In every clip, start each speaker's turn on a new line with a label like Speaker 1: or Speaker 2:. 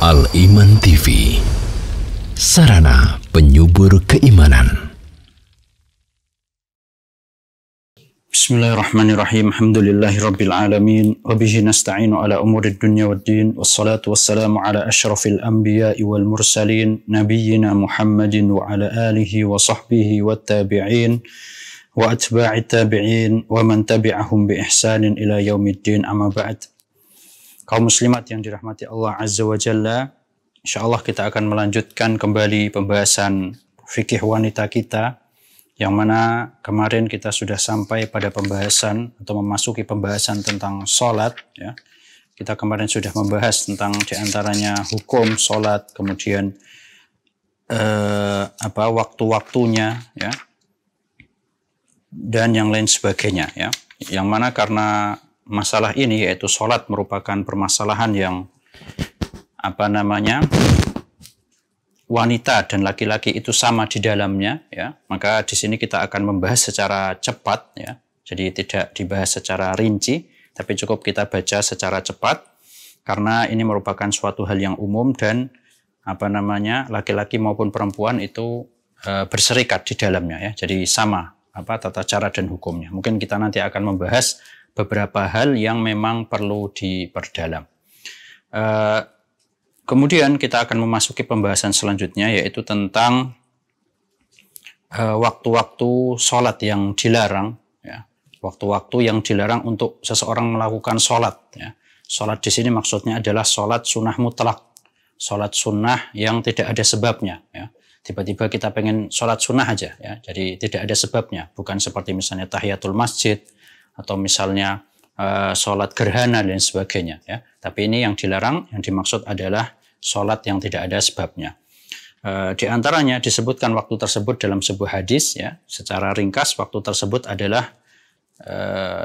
Speaker 1: Al-Iman TV, sarana penyubur keimanan.
Speaker 2: Bismillahirrahmanirrahim. Alhamdulillahirabbil alamin wa bihi nasta'inu ala umurid dunya waddin wassalatu wassalamu ala asyrafil anbiya'i wal mursalin nabiyyina Muhammadin wa ala alihi wa sahbihi wat tabi'in wa atba'it tabi'in wa man tabi'ahum bi ihsanin ila yaumiddin, amma ba'd. Kaum muslimat yang dirahmati Allah Azza wa Jalla, insyaallah kita akan melanjutkan kembali pembahasan fikih wanita kita, yang mana kemarin kita sudah sampai pada pembahasan atau memasuki pembahasan tentang sholat. Ya. Kita kemarin sudah membahas tentang diantaranya hukum sholat, kemudian waktu-waktunya, ya, dan yang lain sebagainya. Ya. Yang mana karena masalah ini, yaitu sholat merupakan permasalahan yang wanita dan laki-laki itu sama di dalamnya, ya, maka di sini kita akan membahas secara cepat, ya, jadi tidak dibahas secara rinci, tapi cukup kita baca secara cepat karena ini merupakan suatu hal yang umum dan laki-laki maupun perempuan itu berserikat di dalamnya, ya, jadi sama tata cara dan hukumnya. Mungkin kita nanti akan membahas beberapa hal yang memang perlu diperdalam. Kemudian kita akan memasuki pembahasan selanjutnya, yaitu tentang waktu-waktu sholat yang dilarang, ya. Waktu-waktu yang dilarang untuk seseorang melakukan sholat. Ya. Sholat di sini maksudnya adalah sholat sunnah mutlak, sholat sunnah yang tidak ada sebabnya. Ya. Tiba-tiba kita pengen sholat sunnah aja, ya. Jadi tidak ada sebabnya, bukan seperti misalnya tahiyatul masjid, atau misalnya sholat gerhana dan sebagainya, ya. Tapi ini yang dilarang, yang dimaksud adalah sholat yang tidak ada sebabnya. Di antaranya disebutkan waktu tersebut dalam sebuah hadis, ya. Secara ringkas waktu tersebut adalah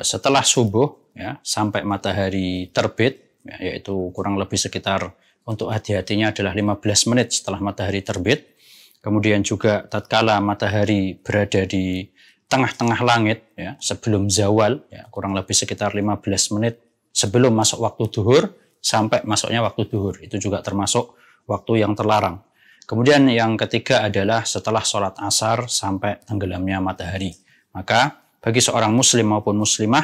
Speaker 2: setelah subuh, ya, sampai matahari terbit, ya, yaitu kurang lebih sekitar, untuk hati-hatinya adalah 15 menit setelah matahari terbit. Kemudian juga tatkala matahari berada di tengah-tengah langit, ya, sebelum zawal, ya, kurang lebih sekitar 15 menit sebelum masuk waktu duhur sampai masuknya waktu duhur, itu juga termasuk waktu yang terlarang. Kemudian yang ketiga adalah setelah sholat asar sampai tenggelamnya matahari. Maka bagi seorang muslim maupun muslimah,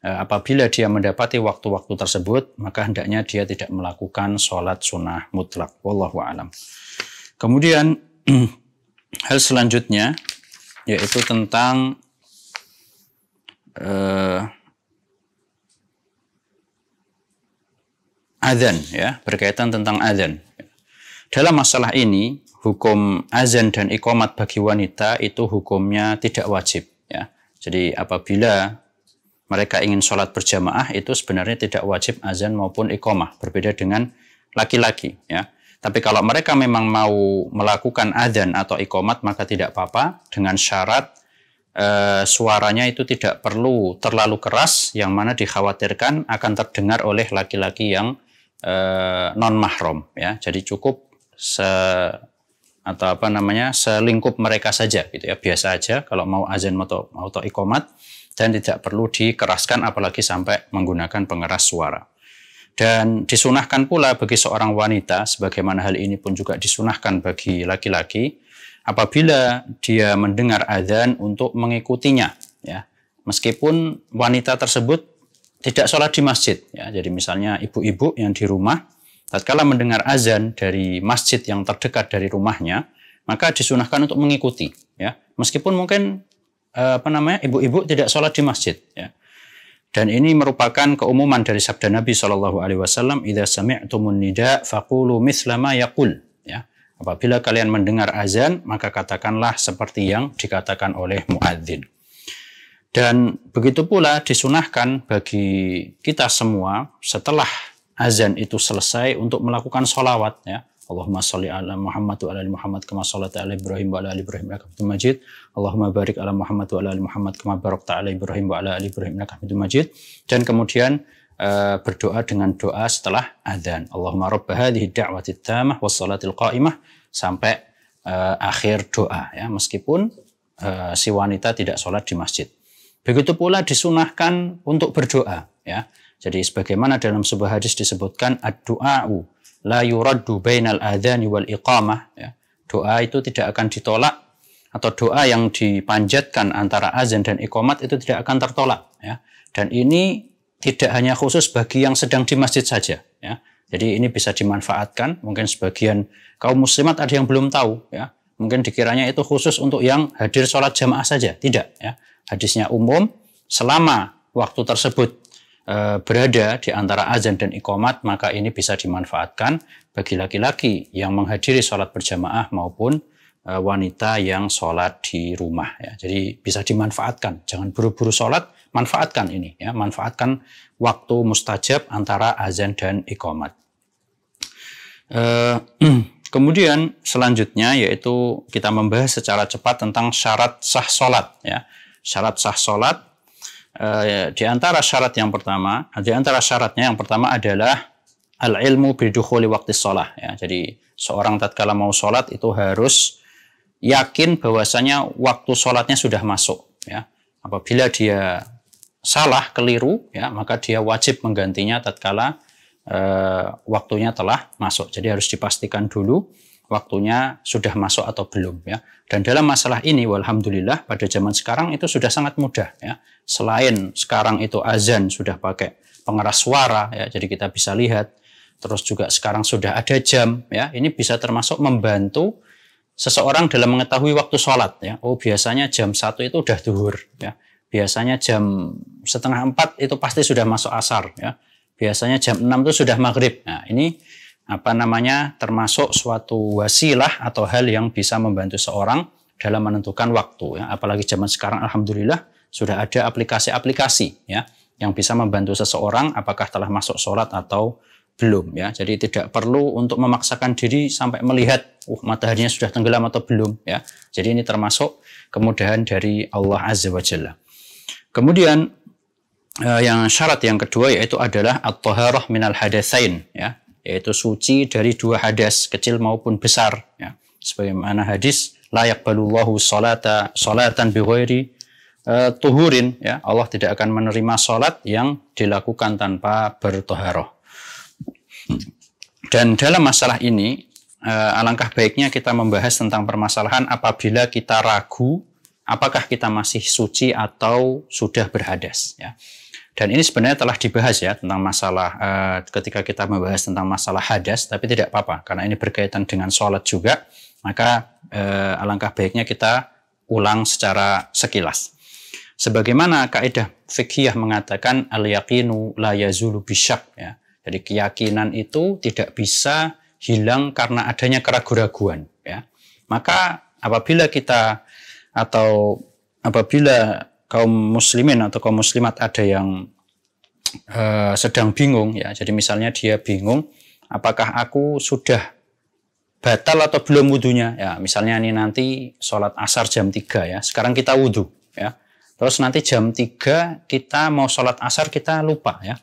Speaker 2: apabila dia mendapati waktu-waktu tersebut, maka hendaknya dia tidak melakukan sholat sunnah mutlak. Wallahu a'lam. Kemudian hal selanjutnya yaitu tentang azan, ya, berkaitan tentang azan. Dalam masalah ini, hukum azan dan iqamat bagi wanita itu hukumnya tidak wajib, ya. Jadi apabila mereka ingin sholat berjamaah, itu sebenarnya tidak wajib azan maupun iqamah, berbeda dengan laki-laki, ya. Tapi kalau mereka memang mau melakukan adzan atau iqamat, maka tidak apa-apa, dengan syarat suaranya itu tidak perlu terlalu keras, yang mana dikhawatirkan akan terdengar oleh laki-laki yang non mahram, ya. Jadi cukup selingkup mereka saja, gitu, ya, biasa aja kalau mau adzan atau iqamat, dan tidak perlu dikeraskan apalagi sampai menggunakan pengeras suara. Dan disunahkan pula bagi seorang wanita, sebagaimana hal ini pun juga disunahkan bagi laki-laki, apabila dia mendengar adzan untuk mengikutinya, ya. Meskipun wanita tersebut tidak sholat di masjid, ya. Jadi misalnya ibu-ibu yang di rumah, tatkala mendengar adzan dari masjid yang terdekat dari rumahnya, maka disunahkan untuk mengikuti, ya. Meskipun mungkin ibu-ibu tidak sholat di masjid, ya. Dan ini merupakan keumuman dari sabda Nabi SAW, "Idza sami'tumun nida faqulu mithla ma yaqul." Ya, apabila kalian mendengar azan, maka katakanlah seperti yang dikatakan oleh muadzin. Dan begitu pula disunahkan bagi kita semua setelah azan itu selesai untuk melakukan sholawat, ya. Allahumma sholli ala Muhammad wa ala ali Muhammad kama shallaita ala Ibrahim wa ala ali Ibrahim innaka Hamidum Majid. Allahumma barik ala Muhammad wa ala ali Muhammad kama barakta ala Ibrahim wa ala ali Ibrahim innaka Hamidum Majid. Dan kemudian berdoa dengan doa setelah adzan. Allahumma rabb hadhihi ad-da'wati at-tammah was salatil qa'imah, sampai akhir doa, ya, meskipun si wanita tidak sholat di masjid. Begitu pula disunahkan untuk berdoa, ya. Jadi sebagaimana dalam sebuah hadis disebutkan ad-du'a'u la yuraddu bainal adzani wal iqamah, ya. Doa itu tidak akan ditolak, atau doa yang dipanjatkan antara azan dan iqamat itu tidak akan tertolak, ya. Dan ini tidak hanya khusus bagi yang sedang di masjid saja, ya. Jadi ini bisa dimanfaatkan. Mungkin sebagian kaum muslimat ada yang belum tahu, ya. Mungkin dikiranya itu khusus untuk yang hadir sholat jamaah saja. Tidak, ya. Hadisnya umum, selama waktu tersebut berada di antara azan dan iqamat, maka ini bisa dimanfaatkan bagi laki-laki yang menghadiri sholat berjamaah maupun wanita yang sholat di rumah, ya. Jadi bisa dimanfaatkan, jangan buru-buru sholat, manfaatkan ini, ya. Manfaatkan waktu mustajab antara azan dan iqamat. Kemudian selanjutnya yaitu kita membahas secara cepat tentang syarat sah sholat, ya. Syarat sah sholat, di antara syaratnya yang pertama adalah al-ilmu bidukhuli waqti sholah, ya. Jadi seorang tatkala mau sholat itu harus yakin bahwasanya waktu sholatnya sudah masuk, ya. Apabila dia salah, keliru, ya, maka dia wajib menggantinya tatkala waktunya telah masuk. Jadi harus dipastikan dulu waktunya sudah masuk atau belum, ya. Dan dalam masalah ini, walhamdulillah, pada zaman sekarang itu sudah sangat mudah, ya. Selain sekarang itu azan sudah pakai pengeras suara, ya, jadi kita bisa lihat. Terus juga sekarang sudah ada jam, ya. Ini bisa termasuk membantu seseorang dalam mengetahui waktu sholat, ya. Oh, biasanya jam 1 itu udah duhur, ya. Biasanya jam 3:30 itu pasti sudah masuk asar, ya. Biasanya jam 6 itu sudah maghrib. Nah, ini termasuk suatu wasilah atau hal yang bisa membantu seorang dalam menentukan waktu, ya. Apalagi zaman sekarang alhamdulillah sudah ada aplikasi-aplikasi, ya, yang bisa membantu seseorang apakah telah masuk sholat atau belum, ya. Jadi tidak perlu untuk memaksakan diri sampai melihat mataharinya sudah tenggelam atau belum, ya. Jadi ini termasuk kemudahan dari Allah Azza wa Jalla. Kemudian yang syarat yang kedua yaitu adalah at-taharah minal hadatsain, ya. Yaitu suci dari dua hadas, kecil maupun besar, ya. Sebagaimana hadis la yaqbalullahu salatan bighairi tuhurin, ya. Allah tidak akan menerima salat yang dilakukan tanpa bertaharah. Dan dalam masalah ini alangkah baiknya kita membahas tentang permasalahan apabila kita ragu apakah kita masih suci atau sudah berhadas, ya. Dan ini sebenarnya telah dibahas, ya, tentang masalah ketika kita membahas tentang masalah hadas, tapi tidak apa-apa karena ini berkaitan dengan sholat juga, maka alangkah baiknya kita ulang secara sekilas. Sebagaimana kaidah fiqhiyah mengatakan al-yaqinu la yazulu bisyak, ya. Jadi keyakinan itu tidak bisa hilang karena adanya keraguan-raguan, ya. Maka apabila kaum muslimin atau kaum muslimat ada yang sedang bingung, ya. Jadi misalnya dia bingung apakah aku sudah batal atau belum wudunya, ya. Misalnya ini nanti sholat asar jam 3, ya. Sekarang kita wudu, ya. Terus nanti jam 3 kita mau sholat asar kita lupa, ya.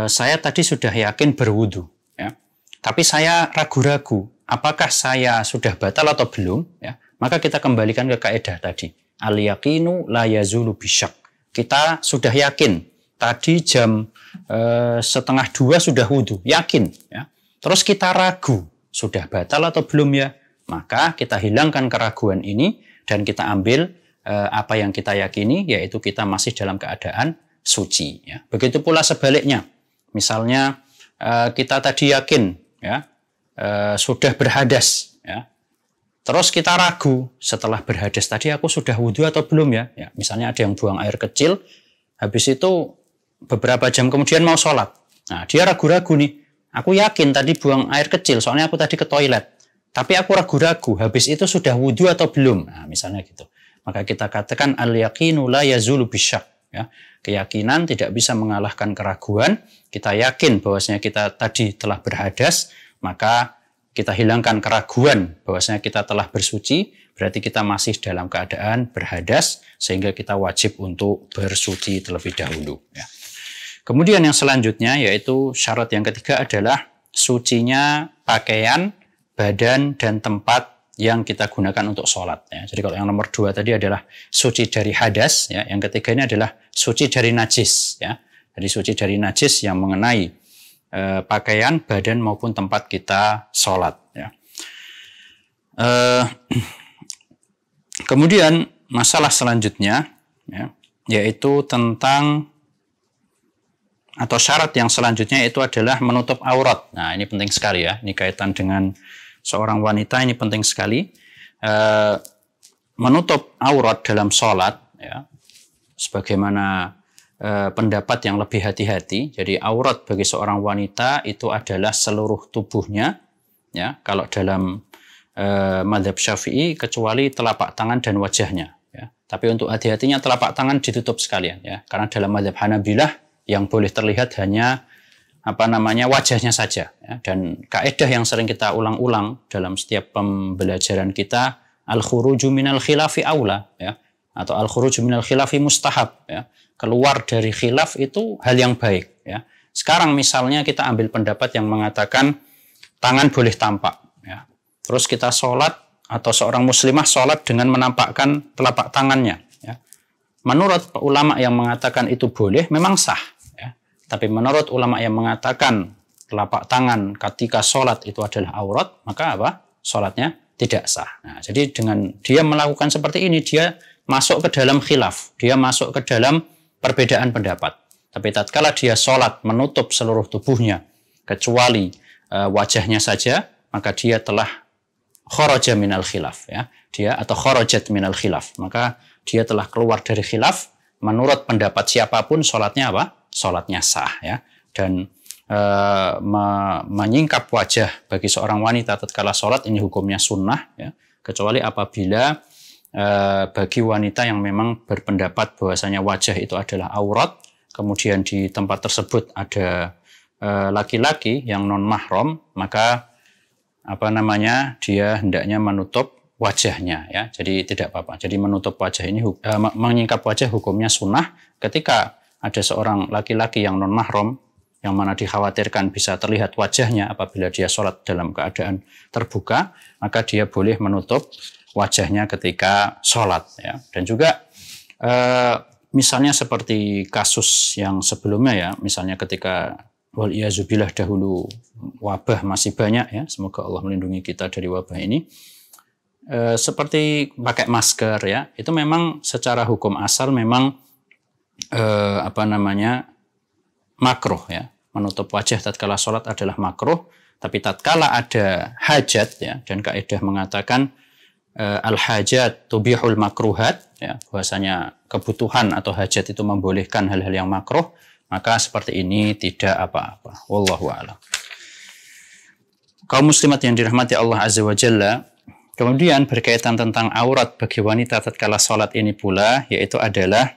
Speaker 2: Saya tadi sudah yakin berwudu, ya. Tapi saya ragu-ragu apakah saya sudah batal atau belum, ya. Maka kita kembalikan ke kaidah tadi. Al-yaqinu la yazulu bisyak. Kita sudah yakin tadi jam 1:30 sudah wudu, yakin, ya. Terus kita ragu sudah batal atau belum, ya. Maka kita hilangkan keraguan ini dan kita ambil apa yang kita yakini, yaitu kita masih dalam keadaan suci, ya. Begitu pula sebaliknya. Misalnya kita tadi yakin, ya, sudah berhadas, ya. Terus kita ragu setelah berhadas tadi aku sudah wudhu atau belum, ya. Ya, misalnya ada yang buang air kecil, habis itu beberapa jam kemudian mau sholat. Nah, dia ragu-ragu nih. Aku yakin tadi buang air kecil, soalnya aku tadi ke toilet. Tapi aku ragu-ragu, habis itu sudah wudhu atau belum. Nah, misalnya gitu. Maka kita katakan al-yaqinu la yazulu bisyak, ya. Keyakinan tidak bisa mengalahkan keraguan. Kita yakin bahwasanya kita tadi telah berhadas, maka kita hilangkan keraguan bahwasanya kita telah bersuci, berarti kita masih dalam keadaan berhadas, sehingga kita wajib untuk bersuci terlebih dahulu, ya. Kemudian yang selanjutnya yaitu syarat yang ketiga adalah sucinya pakaian, badan, dan tempat yang kita gunakan untuk sholat, ya. Jadi kalau yang nomor 2 tadi adalah suci dari hadas, ya. Yang ketiga ini adalah suci dari najis, ya. Jadi suci dari najis yang mengenai pakaian, badan maupun tempat kita sholat. Ya. Kemudian masalah selanjutnya, ya, yaitu tentang atau syarat yang selanjutnya itu adalah menutup aurat. Nah, ini penting sekali ya. Ini kaitan dengan seorang wanita, ini penting sekali. Menutup aurat dalam sholat, ya, sebagaimana pendapat yang lebih hati-hati. Jadi aurat bagi seorang wanita itu adalah seluruh tubuhnya. Ya, kalau dalam mazhab Syafi'i kecuali telapak tangan dan wajahnya. Ya. Tapi untuk hati-hatinya telapak tangan ditutup sekalian. Ya, karena dalam mazhab Hanabilah yang boleh terlihat hanya wajahnya saja, ya. Dan kaidah yang sering kita ulang-ulang dalam setiap pembelajaran kita, al-khuruju minal khilafi aula, ya, atau al-khuruju minal khilafi mustahab, ya. Keluar dari khilaf itu hal yang baik, ya. Sekarang misalnya kita ambil pendapat yang mengatakan tangan boleh tampak, ya. Terus kita sholat atau seorang muslimah sholat dengan menampakkan telapak tangannya, ya. Menurut ulama yang mengatakan itu boleh, memang sah. Tapi menurut ulama yang mengatakan telapak tangan ketika sholat itu adalah aurat, maka apa? Sholatnya tidak sah. Nah, jadi dengan dia melakukan seperti ini, dia masuk ke dalam khilaf, dia masuk ke dalam perbedaan pendapat. Tapi tatkala dia sholat menutup seluruh tubuhnya, kecuali wajahnya saja, maka dia telah kharaja minal khilaf, ya. Dia atau kharajat minal khilaf, maka dia telah keluar dari khilaf. Menurut pendapat siapapun, sholatnya apa? Sholatnya sah, ya. Dan menyingkap wajah bagi seorang wanita tatkala sholat ini hukumnya sunnah, ya. Kecuali apabila bagi wanita yang memang berpendapat bahwasanya wajah itu adalah aurat, kemudian di tempat tersebut ada laki-laki yang non mahram, maka dia hendaknya menutup wajahnya, ya. Jadi tidak apa-apa. Jadi menutup wajah ini menyingkap wajah hukumnya sunnah. Ketika ada seorang laki-laki yang non mahram yang mana dikhawatirkan bisa terlihat wajahnya apabila dia sholat dalam keadaan terbuka, maka dia boleh menutup wajahnya ketika sholat, ya. Dan juga misalnya seperti kasus yang sebelumnya, ya, misalnya ketika wal-iyazubillah dahulu wabah masih banyak, ya, semoga Allah melindungi kita dari wabah ini. Seperti pakai masker, ya, itu memang secara hukum asal memang makruh, ya. Menutup wajah tatkala sholat adalah makruh, tapi tatkala ada hajat, ya, dan kaidah mengatakan al-hajat tubihul makruhat, ya, bahwasanya kebutuhan atau hajat itu membolehkan hal-hal yang makruh, maka seperti ini tidak apa-apa. Wallahu a'lam. Kaum muslimat yang dirahmati Allah Azza wa Jalla, kemudian berkaitan tentang aurat bagi wanita tatkala sholat ini pula, yaitu adalah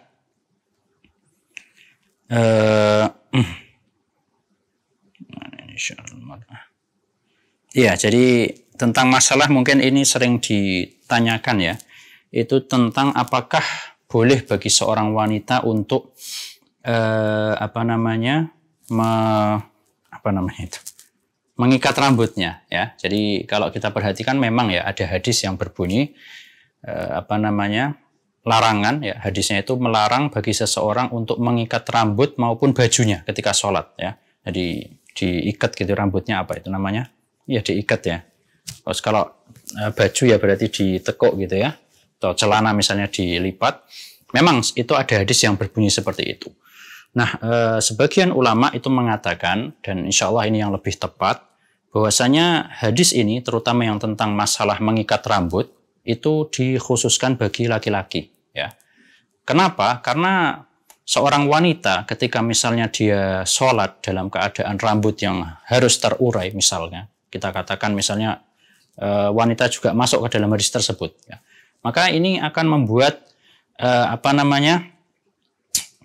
Speaker 2: ya, jadi tentang masalah mungkin ini sering ditanyakan, ya, itu tentang apakah boleh bagi seorang wanita untuk mengikat rambutnya, ya. Jadi kalau kita perhatikan memang, ya, ada hadis yang berbunyi larangan, ya, hadisnya itu melarang bagi seseorang untuk mengikat rambut maupun bajunya ketika sholat, ya. Jadi diikat gitu rambutnya, apa itu namanya? Ya, diikat, ya. Terus kalau baju ya berarti ditekuk gitu, ya. Atau celana misalnya dilipat. Memang itu ada hadis yang berbunyi seperti itu. Nah, sebagian ulama itu mengatakan, dan insya Allah ini yang lebih tepat, bahwasanya hadis ini terutama yang tentang masalah mengikat rambut itu dikhususkan bagi laki-laki, ya. Kenapa? Karena seorang wanita ketika misalnya dia sholat dalam keadaan rambut yang harus terurai, misalnya kita katakan misalnya wanita juga masuk ke dalam hadis tersebut, ya. Maka ini akan membuat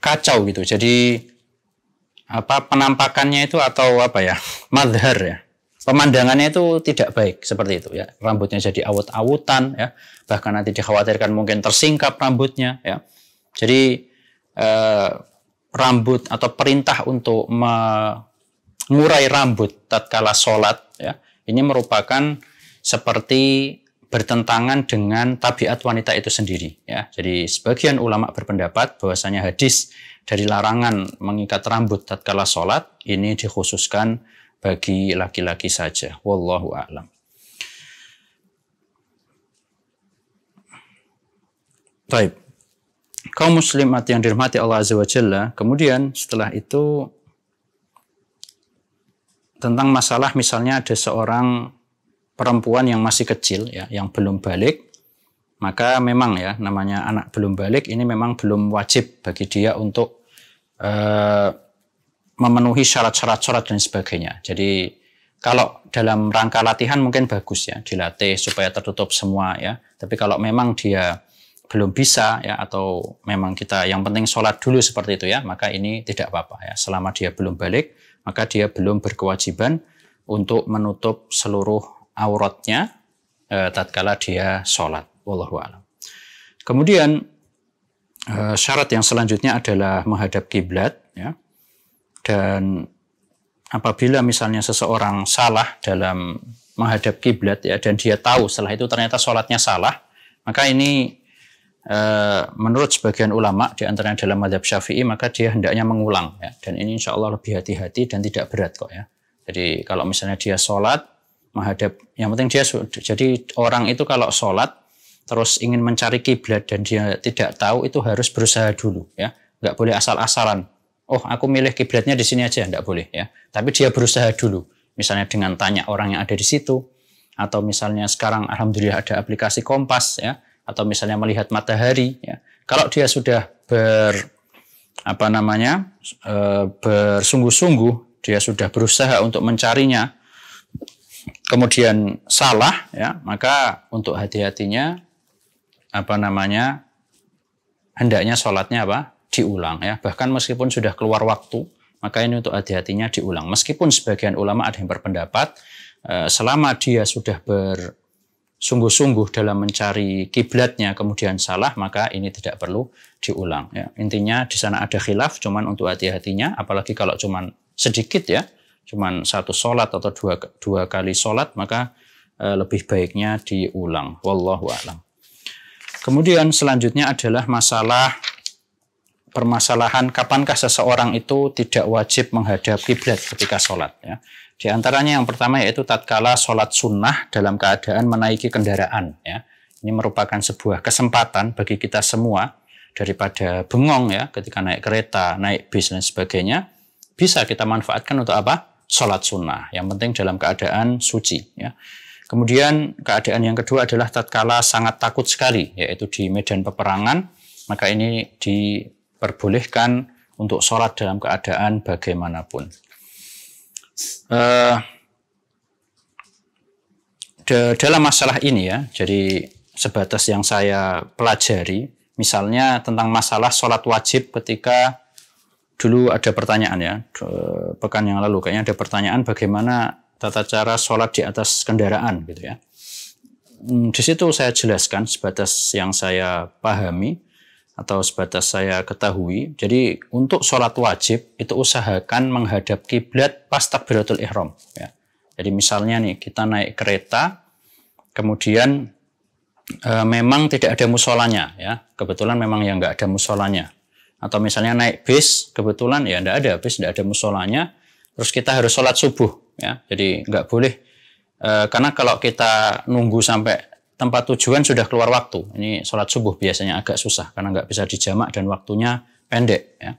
Speaker 2: kacau gitu. Jadi penampakannya itu atau madhar, ya. Pemandangannya itu tidak baik seperti itu, ya. Rambutnya jadi awut-awutan, ya. Bahkan nanti dikhawatirkan mungkin tersingkap rambutnya, ya. Jadi rambut atau perintah untuk mengurai rambut tatkala sholat, ya, ini merupakan seperti bertentangan dengan tabiat wanita itu sendiri ya. Jadi sebagian ulama berpendapat bahwasanya hadis dari larangan mengikat rambut tatkala sholat ini dikhususkan bagi laki-laki saja. Wallahu a'lam. Baik. Kaum muslimat yang dirahmati Allah Azza wa Jalla, kemudian setelah itu tentang masalah misalnya ada seorang perempuan yang masih kecil ya, yang belum balik, maka memang ya namanya anak belum balik ini memang belum wajib bagi dia untuk memenuhi syarat-syarat sholat dan sebagainya. Jadi kalau dalam rangka latihan mungkin bagus ya, dilatih supaya tertutup semua ya. Tapi kalau memang dia belum bisa ya, atau memang kita yang penting sholat dulu seperti itu ya, maka ini tidak apa-apa ya. Selama dia belum balik, maka dia belum berkewajiban untuk menutup seluruh auratnya tatkala dia sholat. Wallahu a'lam. Kemudian syarat yang selanjutnya adalah menghadap kiblat ya. Dan apabila misalnya seseorang salah dalam menghadap kiblat ya, dan dia tahu setelah itu ternyata sholatnya salah, maka ini menurut sebagian ulama di antaranya dalam mazhab Syafi'i, maka dia hendaknya mengulang ya. Dan ini insya Allah lebih hati-hati dan tidak berat kok ya. Jadi kalau misalnya dia sholat menghadap, yang penting dia, jadi orang itu kalau sholat terus ingin mencari kiblat dan dia tidak tahu, itu harus berusaha dulu ya. Nggak boleh asal-asalan. Oh, aku milih kiblatnya di sini aja, nggak boleh ya. Tapi dia berusaha dulu. Misalnya dengan tanya orang yang ada di situ, atau misalnya sekarang alhamdulillah ada aplikasi Kompas ya, atau misalnya melihat matahari ya. Kalau dia sudah bersungguh-sungguh, dia sudah berusaha untuk mencarinya, kemudian salah ya, maka untuk hati-hatinya hendaknya sholatnya diulang ya. Bahkan meskipun sudah keluar waktu, maka ini untuk hati-hatinya diulang. Meskipun sebagian ulama ada yang berpendapat selama dia sudah bersungguh-sungguh dalam mencari kiblatnya kemudian salah, maka ini tidak perlu diulang ya. Intinya di sana ada khilaf, cuman untuk hati-hatinya, apalagi kalau cuman sedikit ya, cuman satu sholat atau dua kali sholat, maka lebih baiknya diulang. Wallahu a'lam. Kemudian selanjutnya adalah permasalahan kapankah seseorang itu tidak wajib menghadap kiblat ketika sholat ya. Di antaranya yang pertama yaitu tatkala sholat sunnah dalam keadaan menaiki kendaraan ya. Ini merupakan sebuah kesempatan bagi kita semua, daripada bengong ya ketika naik kereta, naik bis dan sebagainya, bisa kita manfaatkan untuk sholat sunnah. Yang penting dalam keadaan suci ya. Kemudian keadaan yang kedua adalah tatkala sangat takut sekali, yaitu di medan peperangan, maka ini diperbolehkan untuk sholat dalam keadaan bagaimanapun. Dalam masalah ini ya, jadi sebatas yang saya pelajari, misalnya tentang masalah sholat wajib ketika dulu ada pertanyaan ya, pekan yang lalu kayaknya ada pertanyaan bagaimana tata cara sholat di atas kendaraan gitu ya. Di situ saya jelaskan sebatas yang saya pahami atau sebatas saya ketahui. Jadi untuk sholat wajib itu usahakan menghadap kiblat pas takbiratul ihram ya. Jadi misalnya nih kita naik kereta, kemudian memang tidak ada musolanya ya, kebetulan memang yang nggak ada musolanya. Atau misalnya naik bis, kebetulan ya nggak ada bis, nggak ada musolanya, terus kita harus sholat subuh ya. Jadi nggak boleh, karena kalau kita nunggu sampai tempat tujuan sudah keluar waktu, ini sholat subuh biasanya agak susah karena nggak bisa dijamak dan waktunya pendek ya.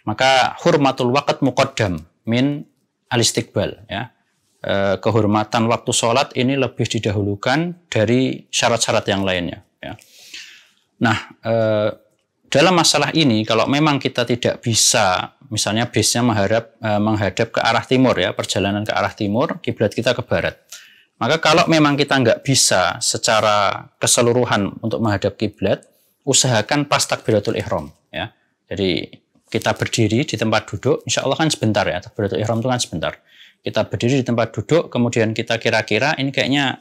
Speaker 2: Maka hurmatul waqt muqaddam min al-istiqbal ya. Kehormatan waktu sholat ini lebih didahulukan dari syarat-syarat yang lainnya ya. Nah, dalam masalah ini kalau memang kita tidak bisa, misalnya bisnya menghadap ke arah timur ya, perjalanan ke arah timur, kiblat kita ke barat. Maka kalau memang kita nggak bisa secara keseluruhan untuk menghadap kiblat, usahakan pas takbiratul ihram ya. Jadi kita berdiri di tempat duduk, insya Allah kan sebentar ya, takbiratul ihram itu kan sebentar. Kita berdiri di tempat duduk, kemudian kita kira-kira ini kayaknya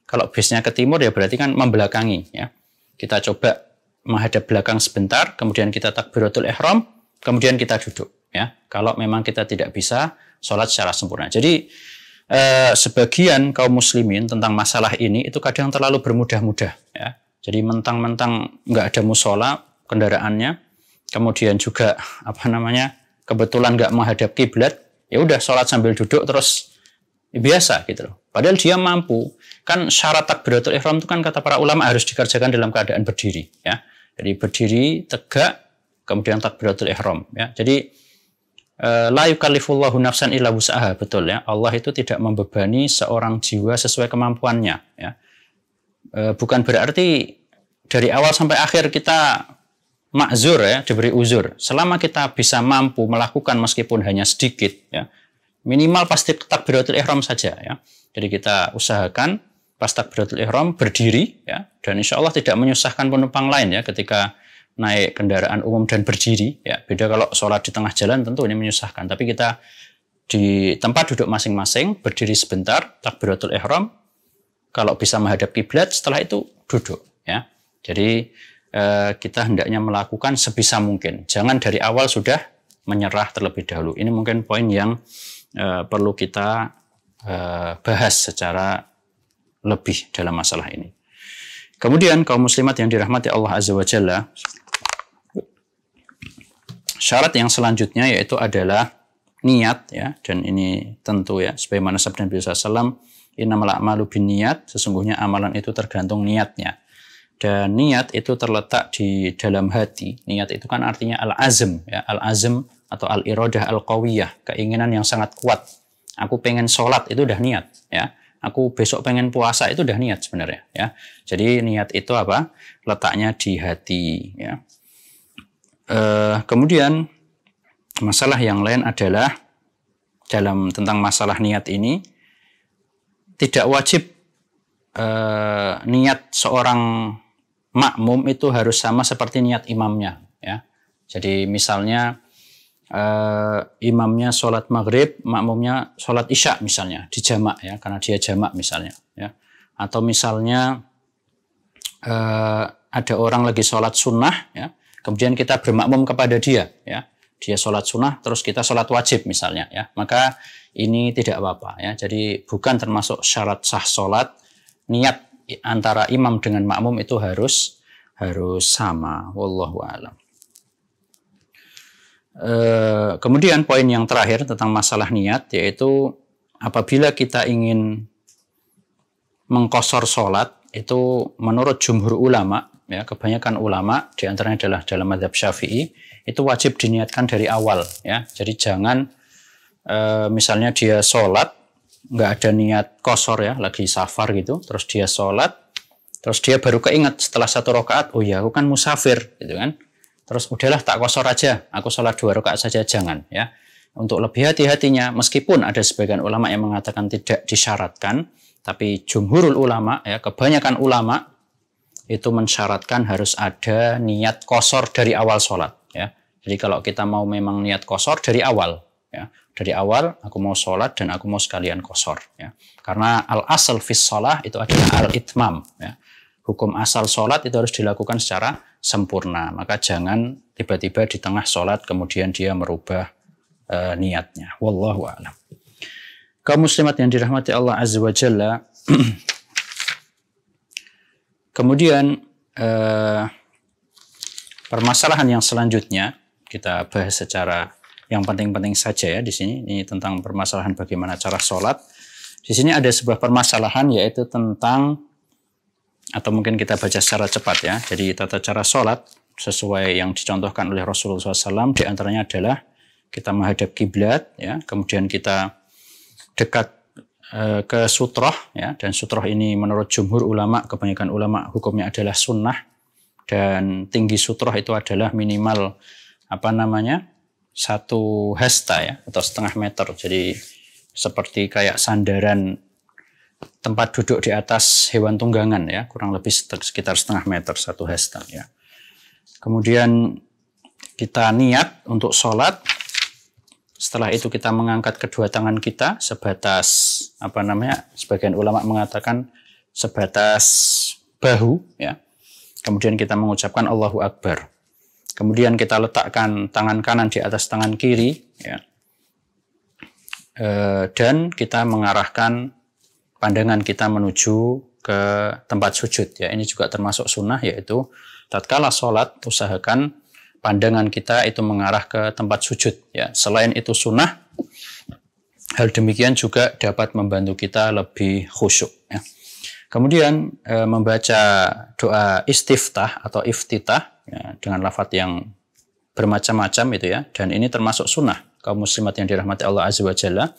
Speaker 2: kalau bisnya ke timur ya berarti kan membelakangi ya. Kita coba menghadap belakang sebentar, kemudian kita takbiratul ihram, kemudian kita duduk ya. Kalau memang kita tidak bisa sholat secara sempurna. Jadi sebagian kaum muslimin tentang masalah ini itu kadang terlalu bermudah-mudah ya. Jadi mentang-mentang nggak ada musola kendaraannya, kemudian juga kebetulan nggak menghadap kiblat, ya udah sholat sambil duduk terus biasa gitu loh. Padahal dia mampu. Kan syarat takbiratul ihram itu kan kata para ulama harus dikerjakan dalam keadaan berdiri ya. Jadi berdiri tegak kemudian takbiratul ihram ya. Jadi la yukallifullahu nafsan illa wus'aha, betul ya. Allah itu tidak membebani seorang jiwa sesuai kemampuannya ya. Bukan berarti dari awal sampai akhir kita ma'zur ya, diberi uzur. Selama kita bisa mampu melakukan meskipun hanya sedikit ya. Minimal pasti takbiratul ihram saja ya. Jadi kita usahakan pas takbiratul ihram berdiri ya, dan insya Allah tidak menyusahkan penumpang lain ya ketika naik kendaraan umum dan berdiri ya. Beda kalau sholat di tengah jalan tentu ini menyusahkan, tapi kita di tempat duduk masing-masing berdiri sebentar takbiratul ihram, kalau bisa menghadap kiblat setelah itu duduk ya. Jadi kita hendaknya melakukan sebisa mungkin, jangan dari awal sudah menyerah terlebih dahulu. Ini mungkin poin yang perlu kita bahas secara lebih dalam masalah ini. Kemudian kaum muslimat yang dirahmati Allah Azza wa Jalla, syarat yang selanjutnya yaitu adalah niat ya, dan ini tentu ya sebagaimana sabda Nabi SAW, innamal a'malu binniyat, sesungguhnya amalan itu tergantung niatnya. Dan niat itu terletak di dalam hati. Niat itu kan artinya al-azm ya, al-azm atau al-iradah al-qawiyah, keinginan yang sangat kuat. Aku pengen sholat itu udah niat ya. Aku besok pengen puasa itu udah niat sebenarnya ya. Jadi niat itu apa? Letaknya di hati ya. Kemudian masalah yang lain adalah tentang masalah niat ini tidak wajib niat seorang makmum itu harus sama seperti niat imamnya ya. Jadi misalnya imamnya sholat maghrib, makmumnya sholat isya misalnya di jamak ya, karena dia jamak misalnya ya. Atau misalnya ada orang lagi sholat sunnah ya, kemudian kita bermakmum kepada dia ya, dia sholat sunnah terus kita sholat wajib misalnya ya, maka ini tidak apa-apa ya. Jadi bukan termasuk syarat sah sholat, niat antara imam dengan makmum itu harus sama. Wallahu a'lam. Kemudian poin yang terakhir tentang masalah niat, yaitu apabila kita ingin mengqashar sholat, itu menurut jumhur ulama ya, kebanyakan ulama diantaranya adalah dalam mazhab Syafi'i, itu wajib diniatkan dari awal ya. Jadi jangan misalnya dia sholat nggak ada niat qashar ya, lagi safar gitu, terus dia sholat, terus dia baru keinget setelah 1 rakaat, oh ya aku kan musafir gitu kan, terus udahlah tak qashar aja, aku sholat 2 rakaat saja, jangan ya. Untuk lebih hati-hatinya, meskipun ada sebagian ulama yang mengatakan tidak disyaratkan, tapi jumhurul ulama ya, kebanyakan ulama itu mensyaratkan harus ada niat qashar dari awal sholat ya. Jadi kalau kita mau memang niat qashar dari awal ya, dari awal aku mau sholat dan aku mau sekalian qashar ya. Karena al-asal fis shalah itu adalah al-itmam ya. Hukum asal sholat itu harus dilakukan secara sempurna, maka jangan tiba-tiba di tengah sholat kemudian dia merubah niatnya. Wallahu a'lam. Kaum muslimat yang dirahmati Allah Azza wa Jalla, kemudian permasalahan yang selanjutnya kita bahas secara yang penting-penting saja ya di sini. Ini tentang permasalahan bagaimana cara sholat. Di sini ada sebuah permasalahan yaitu tentang, atau mungkin kita baca secara cepat ya. Jadi tata cara sholat sesuai yang dicontohkan oleh Rasulullah SAW diantaranya adalah kita menghadap kiblat ya, kemudian kita dekat ke sutroh ya, dan sutroh ini menurut jumhur ulama, kebanyakan ulama hukumnya adalah sunnah, dan tinggi sutroh itu adalah minimal 1 hasta ya, atau setengah meter. Jadi seperti kayak sandaran tempat duduk di atas hewan tunggangan ya, kurang lebih sekitar setengah meter, 1 hasta ya. Kemudian kita niat untuk sholat. Setelah itu kita mengangkat kedua tangan kita sebatas sebagian ulama mengatakan sebatas bahu ya. Kemudian kita mengucapkan Allahu Akbar. Kemudian kita letakkan tangan kanan di atas tangan kiri ya. dan kita mengarahkan pandangan kita menuju ke tempat sujud ya. Ini juga termasuk sunnah, yaitu tatkala sholat usahakan pandangan kita itu mengarah ke tempat sujud ya. Selain itu sunnah, hal demikian juga dapat membantu kita lebih khusyuk ya. Kemudian membaca doa istiftah atau iftitah ya, dengan lafadz yang bermacam-macam itu ya, dan ini termasuk sunnah kaum muslimat yang dirahmati Allah Azza wa Jalla.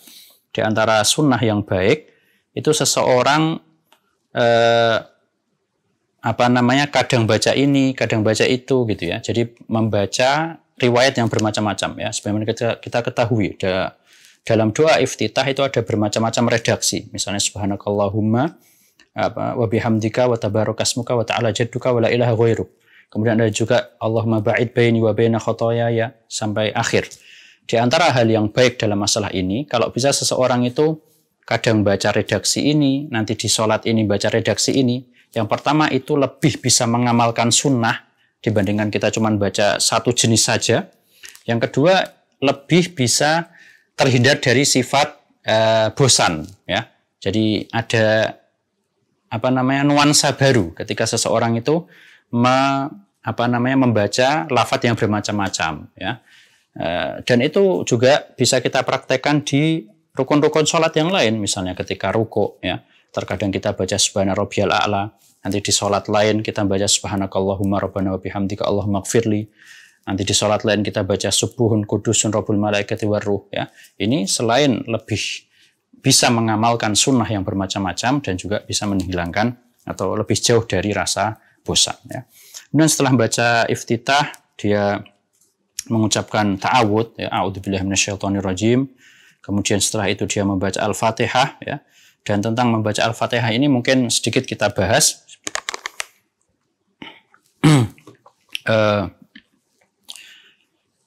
Speaker 2: Di antara sunnah yang baik itu seseorang kadang baca ini, kadang baca itu gitu ya. Jadi membaca riwayat yang bermacam-macam ya. Sebagaimana kita ketahui dalam doa iftitah itu ada bermacam-macam redaksi. Misalnya subhanakallahumma wa bihamdika wa tabarakasmuka wa ta'ala jadduka wa la ilaha ghairuk. Kemudian ada juga Allahumma ba'id baini wa baina khotoyaya sampai akhir. Di antara hal yang baik dalam masalah ini, kalau bisa seseorang itu kadang baca redaksi ini, nanti di sholat ini baca redaksi ini. Yang pertama itu lebih bisa mengamalkan sunnah dibandingkan kita cuma baca satu jenis saja. Yang kedua lebih bisa terhindar dari sifat bosan ya. Jadi ada nuansa baru ketika seseorang itu membaca lafadz yang bermacam-macam ya. Dan itu juga bisa kita praktekkan di rukun-rukun sholat yang lain, misalnya ketika ruku ya. Terkadang kita baca subhana rabbiyal a'la, nanti di sholat lain kita baca subhanakallahumma rabbana wa bihamdika Allahumma gfirli. Nanti di sholat lain kita baca subuhun kudusun rabbul malaikati warruh ya. Ini selain lebih bisa mengamalkan sunnah yang bermacam-macam dan juga bisa menghilangkan atau lebih jauh dari rasa bosan ya. Dan setelah baca iftitah dia mengucapkan ta'awud ya, a'udzubillahi minasyaitonirrajim. Kemudian setelah itu dia membaca Al-Fatihah ya. Dan tentang membaca Al-Fatihah ini mungkin sedikit kita bahas.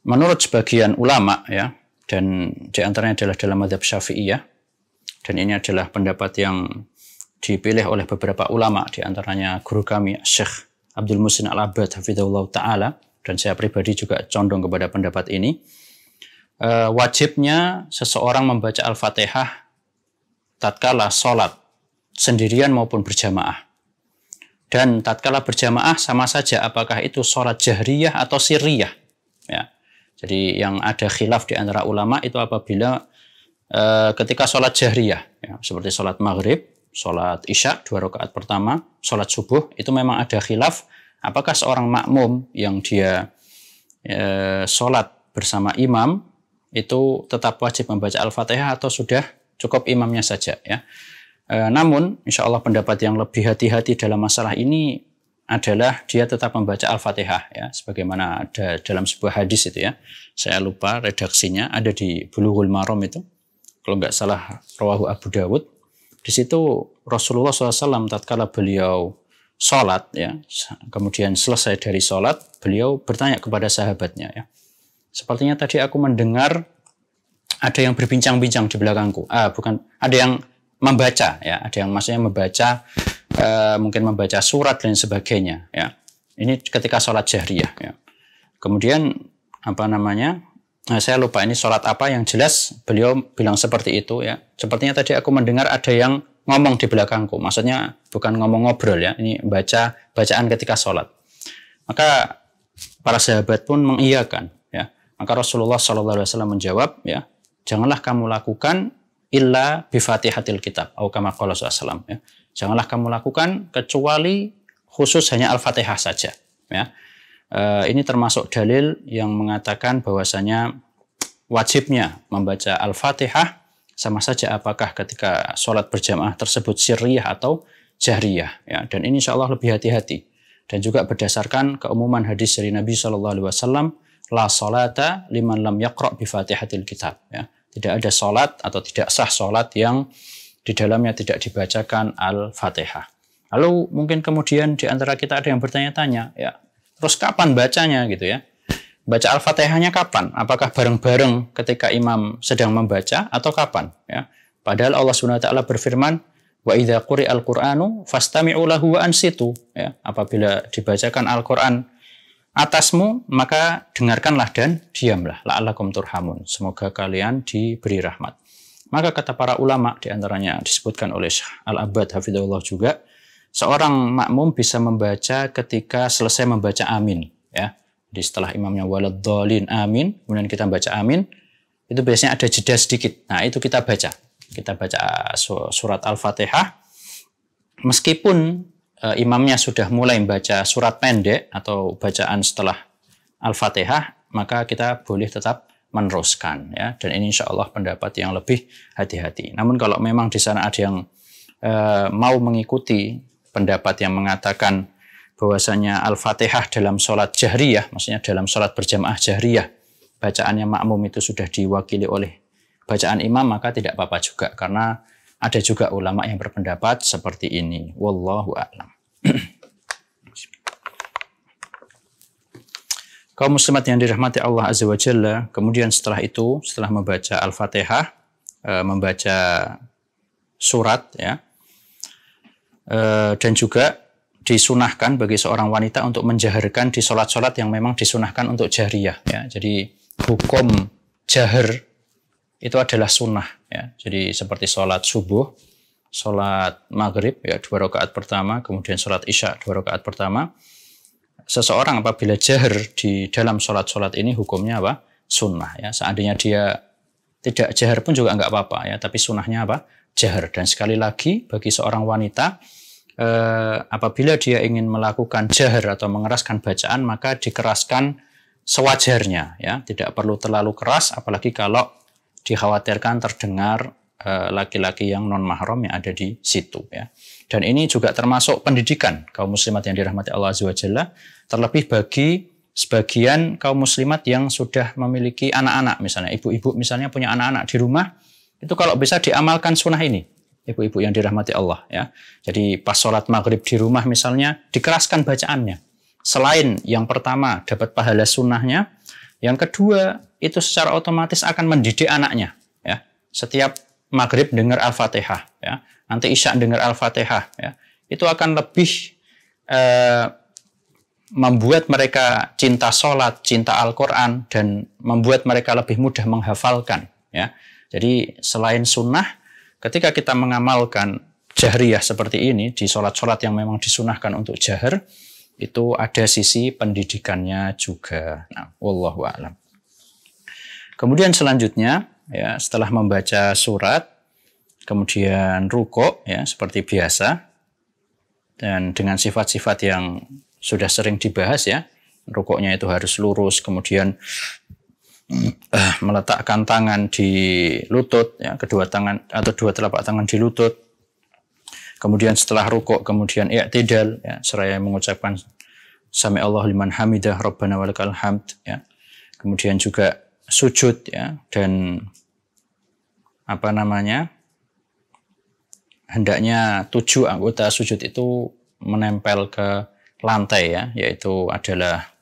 Speaker 2: Menurut sebagian ulama ya, dan di antaranya adalah dalam mazhab Syafi'iyah, dan ini adalah pendapat yang dipilih oleh beberapa ulama, di antaranya guru kami Syekh Abdul Muhsin Al-Abbad hafizahullah ta'ala, dan saya pribadi juga condong kepada pendapat ini. Wajibnya seseorang membaca Al-Fatihah tatkala sholat sendirian maupun berjamaah. Dan tatkala berjamaah sama saja apakah itu sholat jahriyah atau sirriyah. Ya. Jadi yang ada khilaf di antara ulama itu apabila ketika sholat jahriyah, ya, seperti sholat maghrib, sholat isya, 2 rakaat pertama, sholat subuh, itu memang ada khilaf apakah seorang makmum yang dia sholat bersama imam itu tetap wajib membaca Al-Fatihah atau sudah cukup imamnya saja ya. Namun insya Allah pendapat yang lebih hati-hati dalam masalah ini adalah dia tetap membaca Al-Fatihah ya, sebagaimana ada dalam sebuah hadis itu ya. Saya lupa redaksinya, ada di Bulughul Maram itu. Kalau nggak salah rawahu Abu Dawud. Di situ Rasulullah SAW tatkala beliau sholat ya, kemudian selesai dari sholat, beliau bertanya kepada sahabatnya ya. Sepertinya tadi aku mendengar ada yang berbincang-bincang di belakangku. Bukan, ada yang membaca ya, ada yang maksudnya membaca mungkin membaca surat dan sebagainya ya. Ini ketika sholat jahriyah ya. Kemudian saya lupa ini sholat apa, yang jelas beliau bilang seperti itu ya. Sepertinya tadi aku mendengar ada yang ngomong di belakangku. Maksudnya bukan ngomong ngobrol ya, ini bacaan ketika sholat. Maka para sahabat pun mengiyakan ya. Maka Rasulullah SAW menjawab ya, janganlah kamu lakukan illa bifatihatil kitab atau kama qala sallallahu ya. Janganlah kamu lakukan kecuali khusus hanya Al-Fatihah saja ya. Ini termasuk dalil yang mengatakan bahwasanya wajibnya membaca Al-Fatihah sama saja apakah ketika sholat berjamaah tersebut sirriyah atau jahriyah ya. Dan ini insyaallah lebih hati-hati, dan juga berdasarkan keumuman hadis dari Nabi SAW, la sholata liman lam yaqra' bi fatihatil kitab ya. Tidak ada sholat atau tidak sah sholat yang di dalamnya tidak dibacakan Al-Fatihah. Lalu mungkin kemudian di antara kita ada yang bertanya-tanya ya, terus kapan bacanya gitu ya? Baca Al-Fatihahnya kapan? Apakah bareng-bareng ketika imam sedang membaca atau kapan ya? Padahal Allah Subhanahu wa taala berfirman, wa idza quri'al Qur'anu fastami'u lahu wa ansitu ya. Apabila dibacakan Al-Qur'an atasmu, maka dengarkanlah dan diamlah, la'allakum turhamun, semoga kalian diberi rahmat. Maka kata para ulama, diantaranya disebutkan oleh Syekh Al-Abbad hafizahullah juga, seorang makmum bisa membaca ketika selesai membaca amin, ya. Jadi setelah imamnya waladhdallin amin, kemudian kita baca amin, itu biasanya ada jeda sedikit. Nah, itu kita baca. Kita baca surat Al-Fatihah. Meskipun imamnya sudah mulai membaca surat pendek atau bacaan setelah Al-Fatihah, maka kita boleh tetap meneruskan, ya. Dan ini insya Allah pendapat yang lebih hati-hati. Namun kalau memang di sana ada yang mau mengikuti pendapat yang mengatakan bahwasanya Al-Fatihah dalam sholat jahriyah, maksudnya dalam sholat berjamaah jahriyah, bacaannya makmum itu sudah diwakili oleh bacaan imam, maka tidak apa-apa juga, karena ada juga ulama yang berpendapat seperti ini. Wallahu a'lam. Kaum muslimat yang dirahmati Allah Azza wa Jalla, kemudian setelah itu, setelah membaca Al-Fatihah, membaca surat, ya, dan juga disunahkan bagi seorang wanita untuk menjaharkan di sholat-sholat yang memang disunahkan untuk jahriyah, ya. Jadi hukum jahar itu adalah sunnah, ya. Jadi seperti sholat subuh, sholat maghrib, ya, 2 rakaat pertama, kemudian sholat isya 2 rakaat pertama. Seseorang apabila jahar di dalam sholat-sholat ini hukumnya apa? Sunnah, ya. Seandainya dia tidak jahar pun juga nggak apa-apa, ya. Tapi sunnahnya apa? Jahar. Dan sekali lagi bagi seorang wanita, apabila dia ingin melakukan jahar atau mengeraskan bacaan, maka dikeraskan sewajarnya, ya. Tidak perlu terlalu keras, apalagi kalau dikhawatirkan terdengar laki-laki yang non mahram yang ada di situ, ya. Dan ini juga termasuk pendidikan kaum muslimat yang dirahmati Allah Azza wa Jalla, terlebih bagi sebagian kaum muslimat yang sudah memiliki anak-anak, misalnya ibu-ibu misalnya punya anak-anak di rumah, itu kalau bisa diamalkan sunnah ini, ibu-ibu yang dirahmati Allah, ya. Jadi pas sholat maghrib di rumah misalnya, dikeraskan bacaannya. Selain yang pertama dapat pahala sunnahnya, yang kedua itu secara otomatis akan mendidik anaknya, ya. Setiap maghrib dengar Al-Fatihah, ya. Nanti isya dengar Al-Fatihah, ya. Itu akan lebih membuat mereka cinta sholat, cinta Al-Quran, dan membuat mereka lebih mudah menghafalkan, ya. Jadi selain sunnah, ketika kita mengamalkan jahriyah seperti ini di sholat-sholat yang memang disunahkan untuk jahar, itu ada sisi pendidikannya juga. Nah, wallahu a'lam. Kemudian selanjutnya, ya, setelah membaca surat, kemudian rukuk, ya, seperti biasa, dan dengan sifat-sifat yang sudah sering dibahas, ya. Rukuknya itu harus lurus, kemudian meletakkan tangan di lutut, ya, kedua tangan atau 2 telapak tangan di lutut. Kemudian setelah rukuk, kemudian i'tidal, ya, seraya mengucapkan Sami Allahu liman hamidah, Rabbana walakal hamd, ya. Kemudian juga sujud, ya, dan hendaknya 7 anggota sujud itu menempel ke lantai, ya, yaitu adalah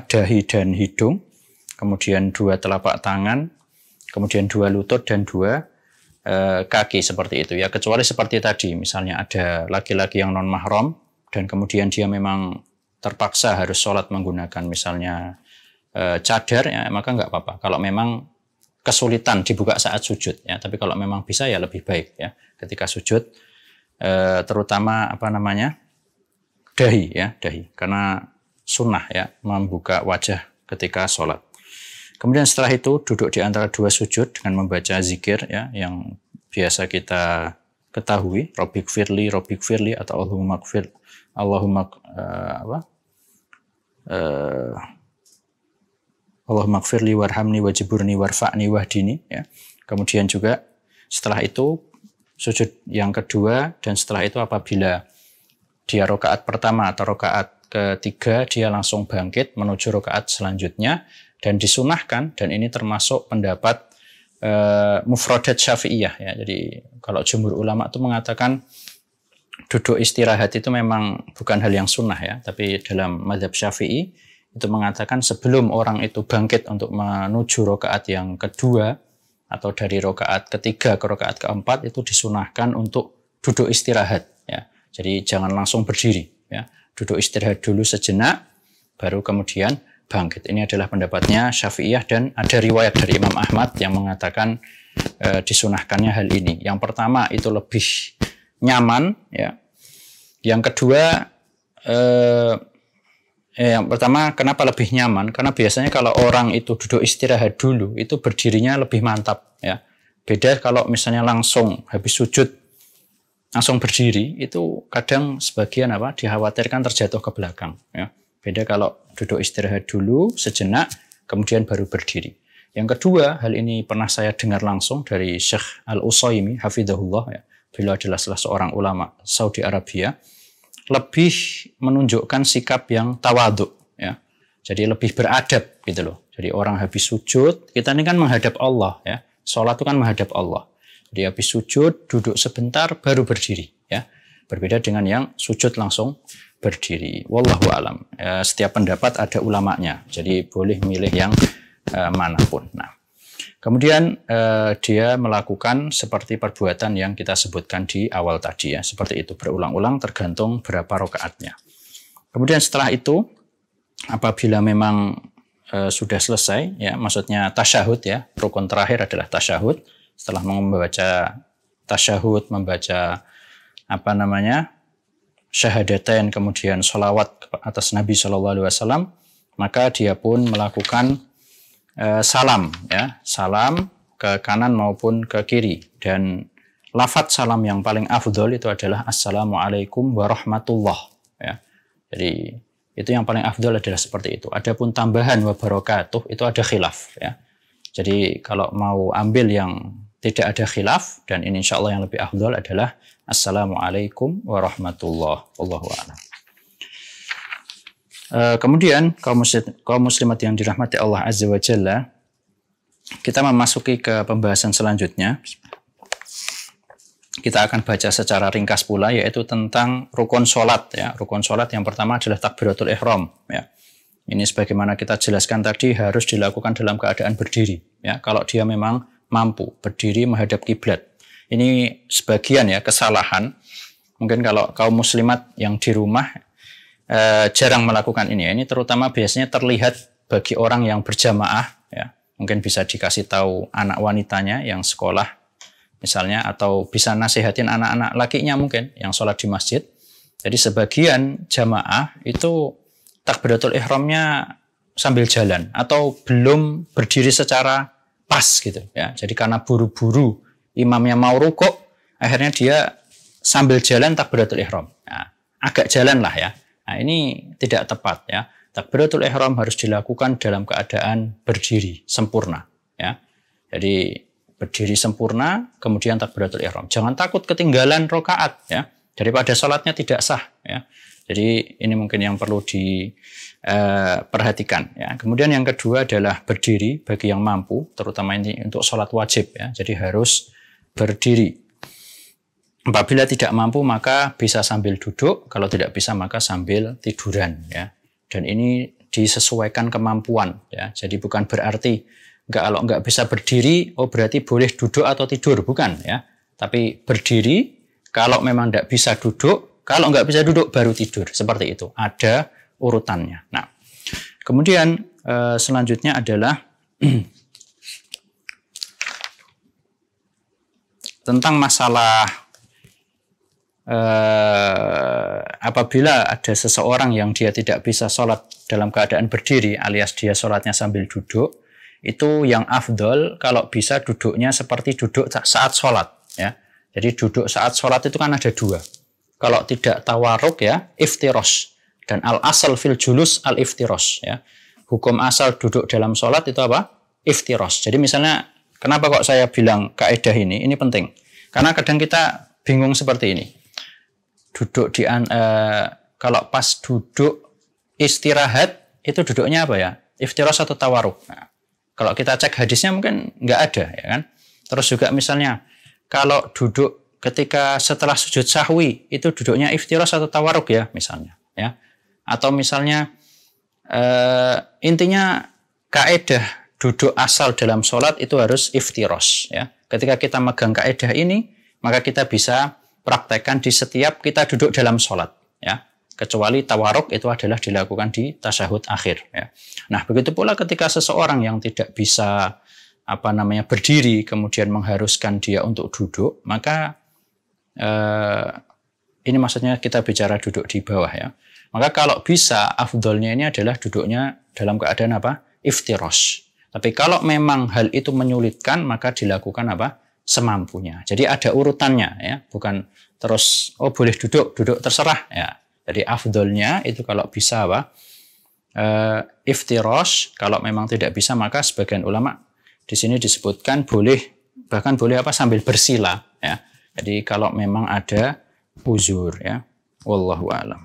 Speaker 2: dahi dan hidung, kemudian 2 telapak tangan, kemudian 2 lutut dan 2 kaki, seperti itu, ya. Kecuali seperti tadi, misalnya ada laki-laki yang non mahram dan kemudian dia memang terpaksa harus sholat menggunakan misalnya cadar, ya, maka nggak apa-apa. Kalau memang kesulitan dibuka saat sujud, ya. Tapi kalau memang bisa, ya lebih baik, ya, ketika sujud, terutama dahi, ya, dahi, karena sunnah, ya, membuka wajah ketika sholat. Kemudian setelah itu duduk di antara 2 sujud dengan membaca zikir, ya, yang biasa kita ketahui, Robbighfirli atau Allahumma gfirli warhamni wajiburni warfa'ni wahdini, ya. Kemudian juga setelah itu sujud yang kedua, dan setelah itu apabila dia rakaat pertama atau rakaat ketiga, dia langsung bangkit menuju rakaat selanjutnya, dan disunahkan, dan ini termasuk pendapat mufradat Syafi'iyah, ya. Jadi kalau jumhur ulama itu mengatakan duduk istirahat itu memang bukan hal yang sunnah, ya, tapi dalam mazhab Syafi'i itu mengatakan sebelum orang itu bangkit untuk menuju rakaat yang kedua atau dari rakaat ketiga ke rakaat keempat, itu disunahkan untuk duduk istirahat, ya. Jadi jangan langsung berdiri, ya. Duduk istirahat dulu sejenak, baru kemudian bangkit. Ini adalah pendapatnya Syafi'iyah, dan ada riwayat dari Imam Ahmad yang mengatakan disunahkannya hal ini. Yang pertama itu lebih nyaman, ya. Yang kedua, yang pertama kenapa lebih nyaman? Karena biasanya kalau orang itu duduk istirahat dulu, itu berdirinya lebih mantap, ya. Beda kalau misalnya langsung habis sujud langsung berdiri, itu kadang sebagian dikhawatirkan terjatuh ke belakang, ya. Beda kalau duduk istirahat dulu sejenak, kemudian baru berdiri. Yang kedua, hal ini pernah saya dengar langsung dari Syekh Al-Utsaimin, hafizahullah, ya. Beliau adalah salah seorang ulama Saudi Arabia, lebih menunjukkan sikap yang tawadhu, ya. Jadi lebih beradab gitu loh. Jadi orang habis sujud, kita ini kan menghadap Allah, ya. Salat itu kan menghadap Allah. Jadi habis sujud, duduk sebentar, baru berdiri, ya. Berbeda dengan yang sujud langsung berdiri. Wallahu alam. Setiap pendapat ada ulamanya. Jadi boleh milih yang manapun. Nah, kemudian dia melakukan seperti perbuatan yang kita sebutkan di awal tadi, ya. Seperti itu, berulang-ulang tergantung berapa rakaatnya. Kemudian setelah itu, apabila memang sudah selesai, ya, maksudnya tasyahud, ya, rukun terakhir adalah tasyahud. Setelah membaca tasyahud, membaca syahadatain, kemudian sholawat atas Nabi SAW, maka dia pun melakukan salam, ya, salam ke kanan maupun ke kiri. Dan lafadz salam yang paling afdol itu adalah Assalamualaikum warahmatullah, ya. Jadi itu yang paling afdol adalah seperti itu. Adapun tambahan wabarakatuh itu ada khilaf, ya. Jadi kalau mau ambil yang tidak ada khilaf, dan ini insya Allah yang lebih afdol adalah Assalamualaikum warahmatullah. Wallahu a'lam. Kemudian kaum muslimat yang dirahmati Allah Azza wa Jalla, kita memasuki ke pembahasan selanjutnya. Kita akan baca secara ringkas pula, yaitu tentang rukun sholat, ya. Rukun sholat yang pertama adalah takbiratul ihram, ya. Ini sebagaimana kita jelaskan tadi harus dilakukan dalam keadaan berdiri, ya. Kalau dia memang mampu berdiri menghadap kiblat. Ini sebagian, ya, kesalahan. Mungkin kalau kaum muslimat yang di rumah jarang melakukan ini, ya. Ini terutama biasanya terlihat bagi orang yang berjamaah, ya. Mungkin bisa dikasih tahu anak wanitanya yang sekolah misalnya, atau bisa nasihatin anak-anak lakinya mungkin yang sholat di masjid. Jadi sebagian jamaah itu takbiratul ihramnya sambil jalan atau belum berdiri secara pas gitu, ya. Jadi karena buru-buru imamnya mau rukuk, akhirnya dia sambil jalan takbiratul ihram. Nah, agak jalan lah, ya. Nah, ini tidak tepat, ya. Takbiratul ihram harus dilakukan dalam keadaan berdiri sempurna, ya. Jadi berdiri sempurna, kemudian takbiratul ihram. Jangan takut ketinggalan rakaat, ya. Daripada sholatnya tidak sah, ya. Jadi ini mungkin yang perlu diperhatikan, ya. Kemudian yang kedua adalah berdiri bagi yang mampu, terutama ini untuk sholat wajib, ya. Jadi harus berdiri. Apabila tidak mampu maka bisa sambil duduk, kalau tidak bisa maka sambil tiduran, ya. Dan ini disesuaikan kemampuan, ya. Jadi bukan berarti kalau nggak bisa berdiri, oh berarti boleh duduk atau tidur, bukan, ya. Tapi berdiri, kalau memang nggak bisa duduk, kalau nggak bisa duduk baru tidur, seperti itu. Ada urutannya. Nah, kemudian selanjutnya adalah tentang masalah apabila ada seseorang yang dia tidak bisa sholat dalam keadaan berdiri, alias dia sholatnya sambil duduk, itu yang afdol kalau bisa duduknya seperti duduk saat sholat, ya. Jadi duduk saat sholat itu kan ada dua. Kalau tidak tawaruk, ya, iftirosh. Dan al-asal fil julus al-iftirosh, ya. Hukum asal duduk dalam sholat itu apa? Iftirosh. Jadi misalnya, kenapa kok saya bilang kaidah ini penting. Karena kadang kita bingung seperti ini. Duduk kalau pas duduk istirahat, itu duduknya apa, ya? Iftirosh atau tawaruk. Nah, kalau kita cek hadisnya mungkin nggak ada, ya kan? Terus juga misalnya, kalau duduk ketika setelah sujud sahwi, itu duduknya iftirosh atau tawaruk, ya, misalnya, ya. Atau misalnya intinya kaidah duduk asal dalam sholat itu harus iftirosh, ya. Ketika kita megang kaidah ini, maka kita bisa praktekkan di setiap kita duduk dalam sholat, ya. Kecuali tawaruk itu adalah dilakukan di tasyahud akhir, ya. Nah, begitu pula ketika seseorang yang tidak bisa berdiri kemudian mengharuskan dia untuk duduk, maka ini maksudnya kita bicara duduk di bawah ya. Maka kalau bisa afdolnya ini adalah duduknya dalam keadaan Iftirash. Tapi kalau memang hal itu menyulitkan, maka dilakukan semampunya. Jadi ada urutannya ya, bukan terus boleh duduk terserah ya. Jadi afdolnya itu kalau bisa Iftirash. Kalau memang tidak bisa, maka sebagian ulama di sini disebutkan bahkan boleh sambil bersila ya. Jadi kalau memang ada uzur ya. Wallahu a'lam.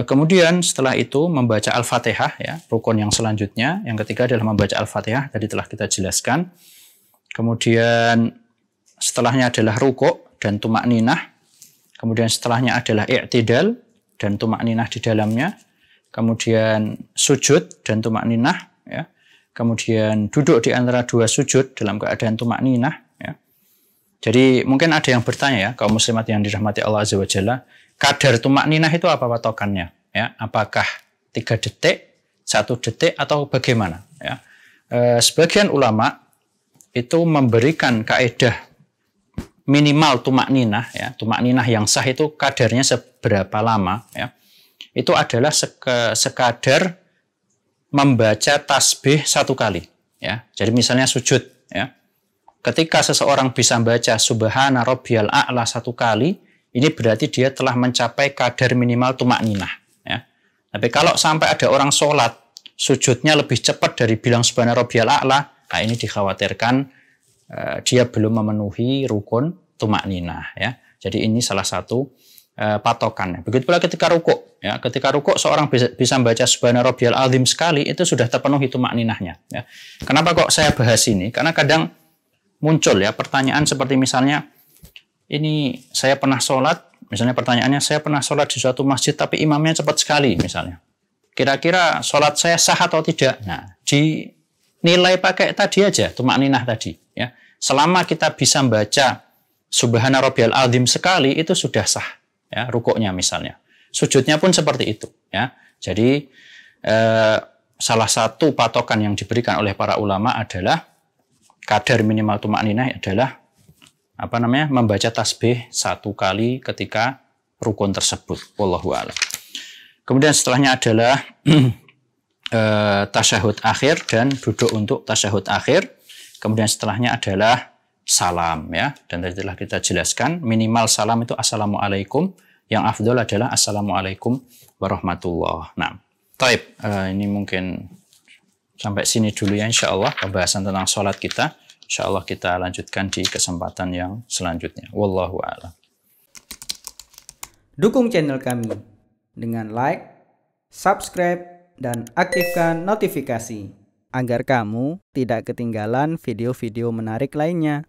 Speaker 2: Kemudian setelah itu membaca Al-Fatihah ya, rukun yang selanjutnya. Yang ketiga adalah membaca Al-Fatihah, tadi telah kita jelaskan. Kemudian setelahnya adalah rukuk dan tumakninah. Kemudian setelahnya adalah i'tidal dan tumakninah di dalamnya. Kemudian sujud dan tumakninah ya. Kemudian duduk di antara dua sujud dalam keadaan tumakninah ya. Jadi mungkin ada yang bertanya ya, kaum muslimat yang dirahmati Allah Azza wa Jalla, kadar tumakninah itu apa patokannya? Ya, apakah 3 detik, 1 detik, atau bagaimana? Ya. Sebagian ulama itu memberikan kaidah minimal tumakninah, ya, tumakninah yang sah itu kadarnya seberapa lama? Ya. Itu adalah sekadar membaca tasbih 1 kali. Ya. Jadi misalnya sujud, ya. Ketika seseorang bisa membaca Subhana Rabbiyal A'la 1 kali, ini berarti dia telah mencapai kadar minimal tumakninah. Ya. Tapi kalau sampai ada orang sholat, sujudnya lebih cepat dari bilang Subhana Rabbiyal A'la, nah ini dikhawatirkan dia belum memenuhi rukun tumakninah. Ya. Jadi ini salah satu patokannya. Begitu pula ketika rukuk. Ya. Ketika rukuk, seorang bisa membaca Subhana Rabbiyal Azim sekali, itu sudah terpenuhi tumakninahnya. Ya. Kenapa kok saya bahas ini? Karena kadang muncul ya pertanyaan seperti misalnya, ini saya pernah sholat, misalnya pertanyaannya, saya pernah sholat di suatu masjid tapi imamnya cepat sekali misalnya. Kira-kira sholat saya sah atau tidak? Nah, dinilai pakai tadi aja, tumakninah tadi. Ya. Selama kita bisa membaca Subhana Rabbiyal Azim sekali, itu sudah sah. Ya, rukuknya misalnya. Sujudnya pun seperti itu. Ya. Jadi, salah satu patokan yang diberikan oleh para ulama adalah kadar minimal tumakninah adalah membaca tasbih 1 kali ketika rukun tersebut. Wallahu a'lam. Kemudian setelahnya adalah tasyahud akhir dan duduk untuk tasyahud akhir. Kemudian setelahnya adalah salam ya. Dan tadi telah kita jelaskan minimal salam itu assalamualaikum. Yang afdal adalah assalamualaikum warahmatullah. Nah, taib. Ini mungkin sampai sini dulu ya, insya Allah pembahasan tentang sholat kita. Insya Allah kita lanjutkan di kesempatan yang selanjutnya. Wallahu a'lam.
Speaker 3: Dukung channel kami dengan like, subscribe, dan aktifkan notifikasi agar kamu tidak ketinggalan video-video menarik lainnya.